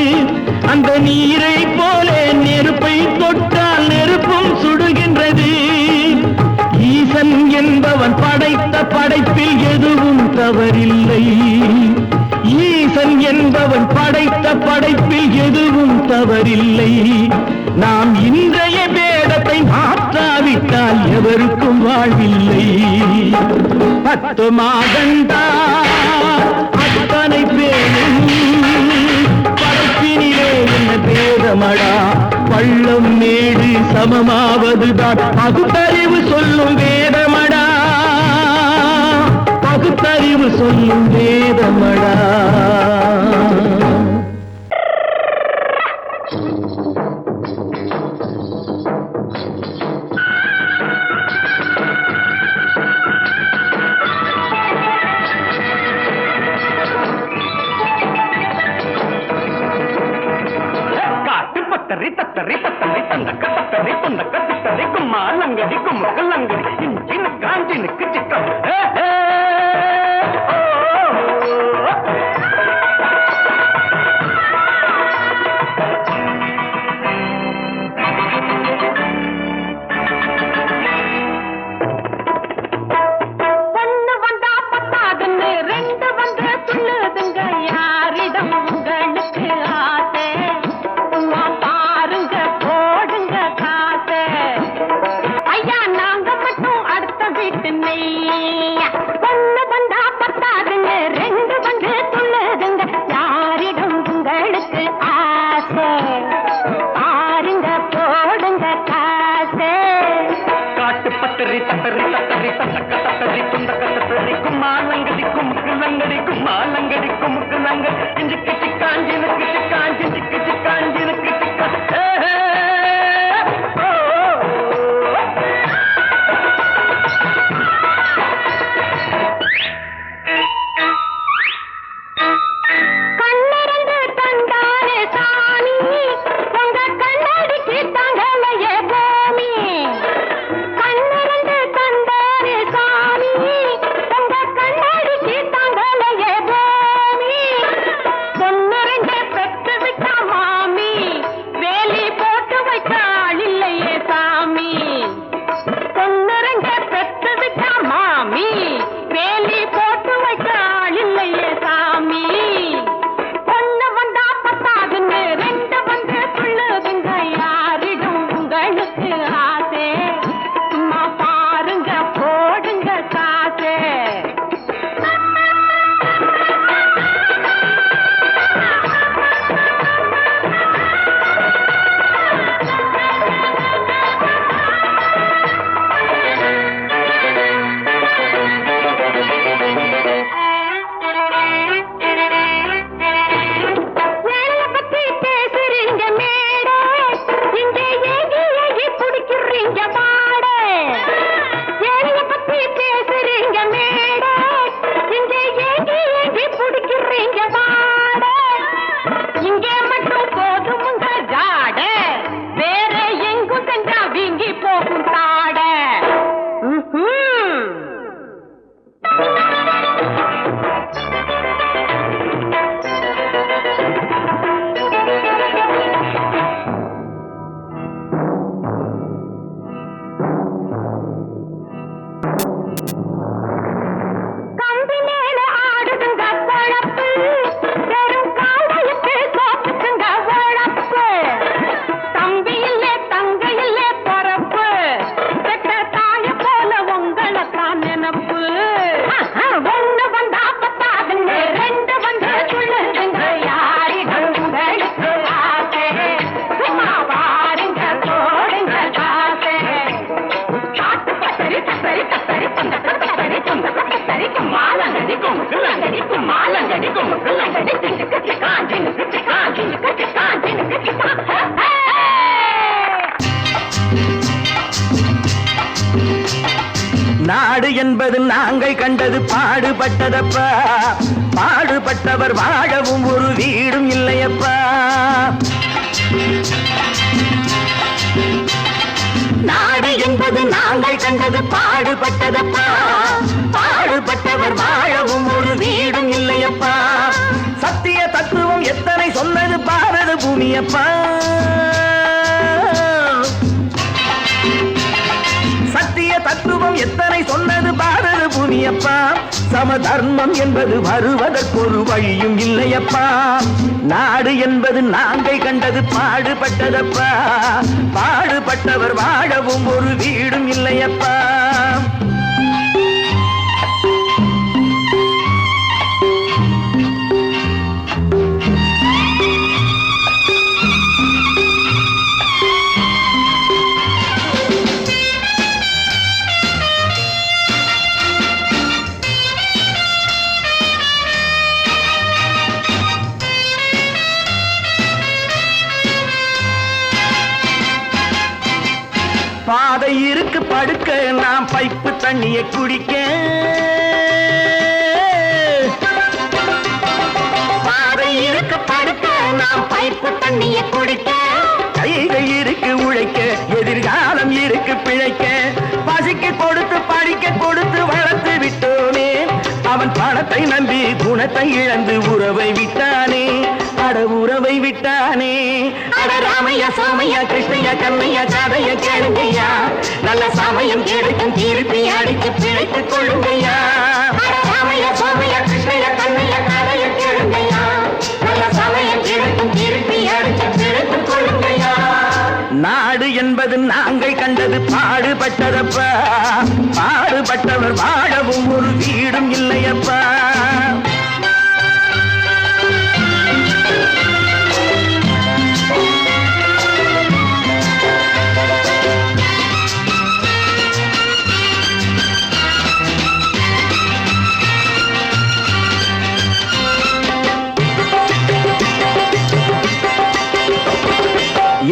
அந்த நீரை போலே நெருப்பை தொட்டால் நெருப்பும் சுடுகின்றது. ஈசன் என்பவன் படைத்த படைப்பில் எதுவும் தவறில்லை. ஈசன் என்பவன் படைத்த படைப்பில் எதுவும் தவறில்லை. நாம் இன்றைய வேடத்தை மாற்றாவிட்டால் எவருக்கும் வாழ்வில்லை. 10 மாதந்தா அத்தனை பேரும் படைப்பினிலே என்ன பேதமடா. பள்ளம் மேடு சமமாவதுதான் பகுத்தறிவு சொல்லும் வேதமடா. பகுத்தறிவு சொல்லும் வேதமடா. தத்தரி தத்தரி தந்தக்க தத்தரி துந்தக்க தித்தரி கும்மா லங்கடி கும்முக்கு லங்கடி இஞ்சினு காஞ்சினுக்கு சிக்கம் பொண்ணு வந்தா பத்தாதுன்னு 2 வந்து சொல்லுதுங்க. யாரிடம் உங்களுக்கு ஆசை? பாருங்க போடுங்க காசை. ஐயா நாங்க மட்டும் அடுத்த வீட்டு நெய்யா. பொண்ணு வந்தா பத்தாதுன்னு 2 வந்து சொல்லுதுங்க. யாரிடம் உங்களுக்கு ஆசை? பாருங்க போடுங்க காசை. காட்டு பத்தரி தத்தரி தத்தரி தந்தக்க தத்தரி துந்தக்க தத்தரி கும்மா லங்கடி கும்முக்கு லங்கடி கும்மா லங்கடி கும்முக்கு லங்கடி இஞ்சிக்கு சிக்காஞ்சினுக்கு சிக்காஞ்சி சிக்கு சிக்காஞ்சினுக்கு சிக்கா கண்ணிரண்டு தந்தானே சாமி, உங்க கண்ணடிக்கு தாங்கலையே பூமி. கண்ணிரண்டு தந்தானே சாமி, உங்க கண்ணடிக்கு தாங்கலையே பூமி. பொண்ணு 2 பெத்து விட்டா மாமி, வேலி போட்டு வைக்க ஆள் இல்லையே சாமி. பொண்ணு 2 பெத்து விட்டா மாமி, வேலி போட்டு வைக்க ஆள் இல்லையே சாமி. பொண்ணு வந்தா பத்தாதுன்னு 2 வந்து சொல்லுதுங்க. யாரிடம் உங்களுக்கு ஆசை? சும்மா பாருங்க போடுங்க காசை. என்னை பத்தி பேசுறீங்க மேடை, இங்கே ஏகி ஏகி குடிக்கிறீங்க பாடை. என்னை பத்தி பேசுறீங்க மேடை, இங்கே ஏகி ஏகி குடிக்கிறீங்க பாடை. இங்கே மட்டும் போதுமுங்க ஜாடை, வேற எங்கும் சென்றா வீங்கி போகும் தாடை. கம்பி மேல ஆடுதுங்க பொழப்பு, வெறும் காலையுக்கு சோப்புக்குங்க உழப்பு. தம்பி இல்ல தங்க இல்ல பொறப்பு, பெற்ற தாய போல உங்களைத்தான் நினப்பு. ஒண்ணு வந்தா பத்தாதுங்க 2 வந்து சொல்லுதுங்க. யாரிடம் உங்களுக்கு ஆசை? சும்மா பாருங்க போடுங்க காசை. காட்டு பத்தரி தத்தரி தத்தரி தந்தக்க தத்தரி துந்தக்க தத்தரி கும்மா லங்கடி கும்முக்கு லங்கடி கும்மா லங்கடி கும்முக்கு லங்கடி திண்டுக்கு சிக்காஞ்சினுக்கு சிக்காஞ்சினுக்கு சிக்காஞ்சினுக்கு சிக்கா. நாடு என்பது நாங்கள் கண்டது பாடுபட்டதப்பா. பாடுபட்டவர் வாழவும் ஒரு வீடும் இல்லையப்பா. நாடு என்பது நாங்கள் கண்டது பாடுபட்டதப்பா பாடுபட்டவர் வாழவும் ஒரு வீடும் இல்லையப்பா சத்திய தத்துவம் எத்தனை சொன்னது பாரத பூமியப்பா சத்திய தத்துவம் எத்தனை சொன்னது பாரத பூமியப்பா சமதர்மம் என்பது வருவதற்கொரு வழியும் இல்லையப்பா நாடு என்பது நாங்கள் கண்டது பாடுபட்டதப்பா பாடுபட்டவர் வாழவும் ஒரு வீடும் இல்லையப்பா பாதை இருக்கு படுக்க நாம் பைப்பு தண்ணியை குடிக்க பாதை இருக்கு படுக்க நாம் பைப்பு தண்ணியை குடிக்க கைகள் இருக்கு உழைக்க எதிர்காலம் இருக்கு பிழைக்க பசிக்கு கொடுத்து படிக்க கொடுத்து வளர்த்து விட்டோனே அவன் பணத்தை நம்பி குணத்தை இழந்து உறவை விட்டானே அட உறவை விட்டானே அட ராமையா சோமையா கிருஷ்ணையா கண்ணையா காதைய கேளுங்கய்யா நல்ல சமயம் கிடைக்கும் திருப்பி அடித்து பிழைத்துக் கொள்ளுங்கய்யா அட ராமையா சோமையா கிருஷ்ணையா கண்ணையா காதைய கேளுங்கய்யா நல்ல சமயம் கிடைக்கும் திருப்பி அடித்து பிழைத்துக் கொள்ளுங்கய்யா நாடு என்பது நாங்கள் கண்டது பாடுபட்டதப்பா பாடுபட்டவர் வாழவும் ஒரு வீடும் இல்லையப்பா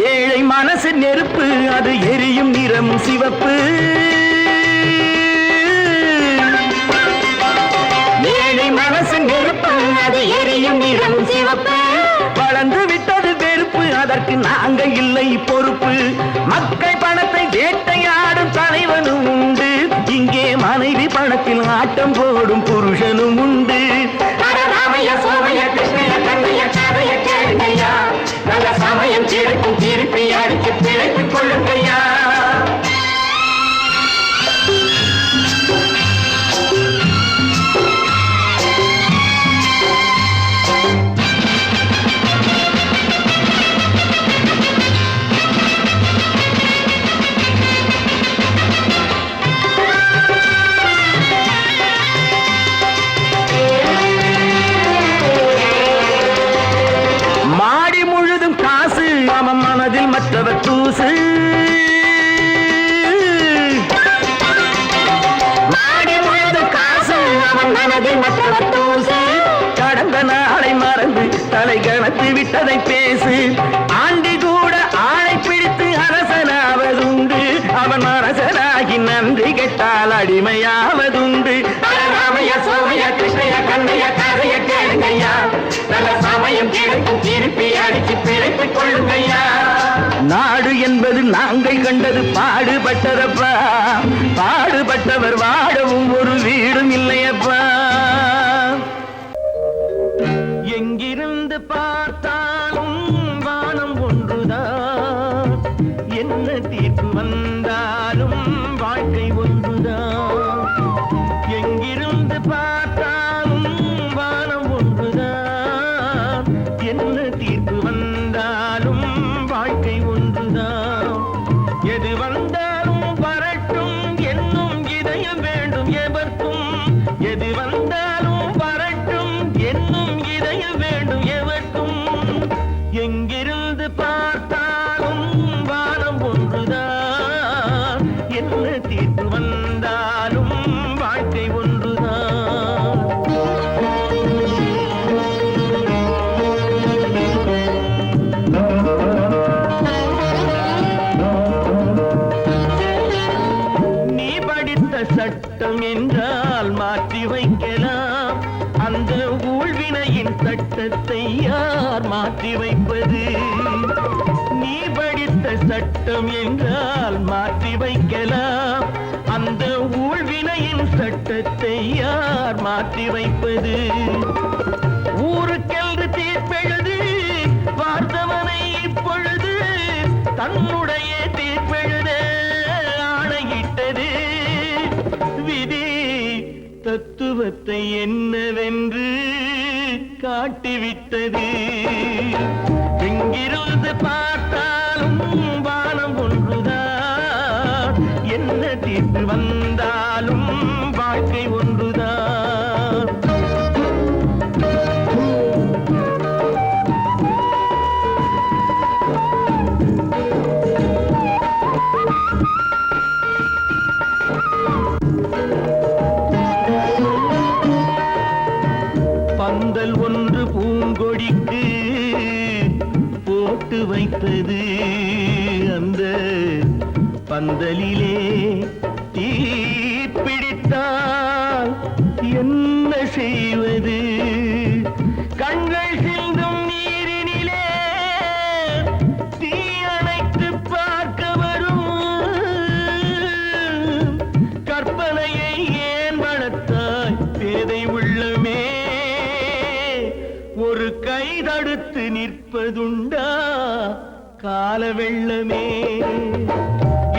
ஏழை மனசு நெருப்பு அது எரியும் நிறம் சிவப்பு ஏழை மனசு நெருப்பு அது எரியும் நிறம் சிவப்பு வளர்ந்து விட்டது வெறுப்பு அதற்கு நாங்க இல்லை பொறுப்பு மக்கள் பணத்தை வேட்டையாடும் தலைவனும் உண்டு இங்கே மனைவி பணத்தில் ஆட்டம் போடும் புருஷனும் உண்டு ராமையா சோமையா கிருஷ்ணையா கண்ணையா காதைய கேளுங்கய்யா நல்ல சமயம் கிடைக்கும் திருப்பி அடித்து பிழைத்துக் கொள்ளுங்கய்யா மாடி முழுதும் காசு அவன் மனதில் மற்றவர் தூசு மாடி முழுதும் காசு அவன் மனதில் மற்றவர் தூசு கடந்த நாளை மறந்து தலை கணத்து விட்டதை பேசு ஆண்டி கூட ஆளை பிடித்து அரசனாவதுண்டு அவன் அரசனாகி நன்றி கெட்டால் அடிமையாவதுண்டு ராமையா சோமையா கிருஷ்ணையா கண்ணையா காதைய கேளுங்கய்யா நல்ல சமயம் கிடைக்கும் திருப்பி அடிச்சு பிழைத்துக் கொள்ளுங்கய்யா நாடு என்பது நாங்கள் கண்டது பாடுபட்டதப்பா பாடுபட்டவர் வாழவும் ஒரு வீடும் இல்லையப்பா எங்கிருந்து பார்த்தாலும் வானம் ஒன்றுதான் என்ன தீர்ப்பு வந்தாலும் வாழ்க்கை ஒன்றுதான் எங்கிருந்து பார்த்தாலும் வானம் ஒன்றுதான் என்ன தீர்ப்பு வந்தாலும் வாழ்க்கை ஒன்றுதான் எது வந்தாலும் வரட்டும் என்னும் இதயம் வேண்டும் எவர்க்கும் எது வந்தாலும் வரட்டும் என்னும் இதயம் வேண்டும் எவர்க்கும் எங்கிருந்து பார்த்தாலும் வானம் ஒன்றுதான் என்ன தீர்ப்பு வந்தாலும் வாழ்க்கை ஒன்றுதான் நீ படித்த சட்டம் என்றால் மாற்றி வைக்கலாம் அந்த ஊழ்வினையின் சட்டத்தை யார் மாற்றி வைப்பது? நீ படித்த சட்டம் என்றால் மாற்றி வைக்கலாம். அந்த ஊழ்வினையின் சட்டத்தை யார் மாற்றி வைப்பது? ஊருக்கென்று தீர்ப்பெழுது பார்த்தவனை இப்பொழுது தன்னுடைய தீர்ப்பெழுத ஆணையிட்டது. விதி தத்துவத்தை என்னவென்று காட்டிவிட்டது. எங்கிருந்து பார்த்தாலும் வானம் ஒன்றுதான், என்ன தீர்ப்பு வந்தாலும் வாழ்க்கை ஒன்றுதான். பந்தல் ஒன்று பூங்கொடிக்கு போட்டு வைத்தது. அந்த பந்தலிலே தீ பிடித்தால் என்ன செய்வது? கண்கள் சிந்தும் நீரினிலே தீ அணைத்து பார்க்க வரும். கற்பனையை ஏன் வளர்த்தாய் பேதை உள்ளமே? ஒரு கை தடுத்து நிற்பதுண்டா கால வெள்ளமே?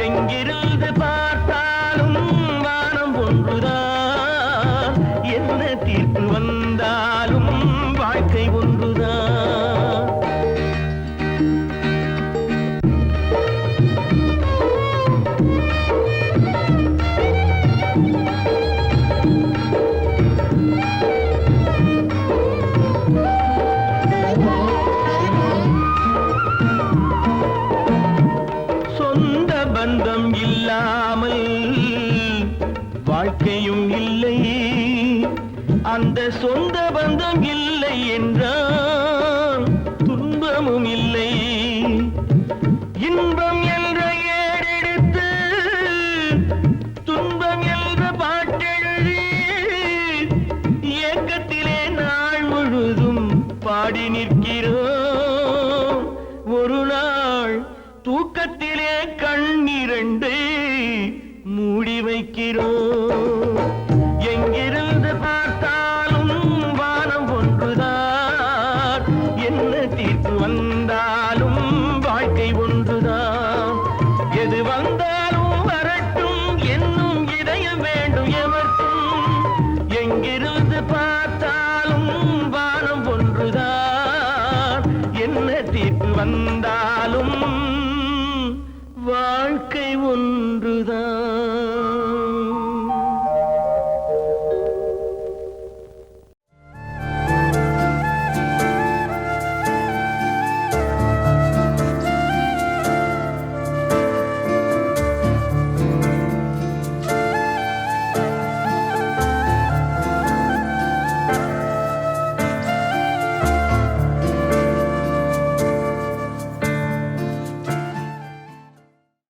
எங்கிருந்து பார்த்தாலும் வானம் ஒன்றுதான், என்ன தீர்ப்பு வந்தாலும் வாழ்க்கை ஒன்றுதான். சொந்த பந்தம் இல்லாமல் வாழ்க்கையும் இல்லை. அந்த சொந்த பந்தம் இல்லை என்றால் துன்பமும் இல்லை. இன்பம் என்ற ஏடெடுத்து துன்பம் என்ற பாட்டெழுதி ஏக்கத்திலே நாள் முழுதும் பாடி நிற்கிறோம். ஒரு நாள் தூக்கத்திலே கண்ணிரண்டை மூடி வைக்கிறோம்.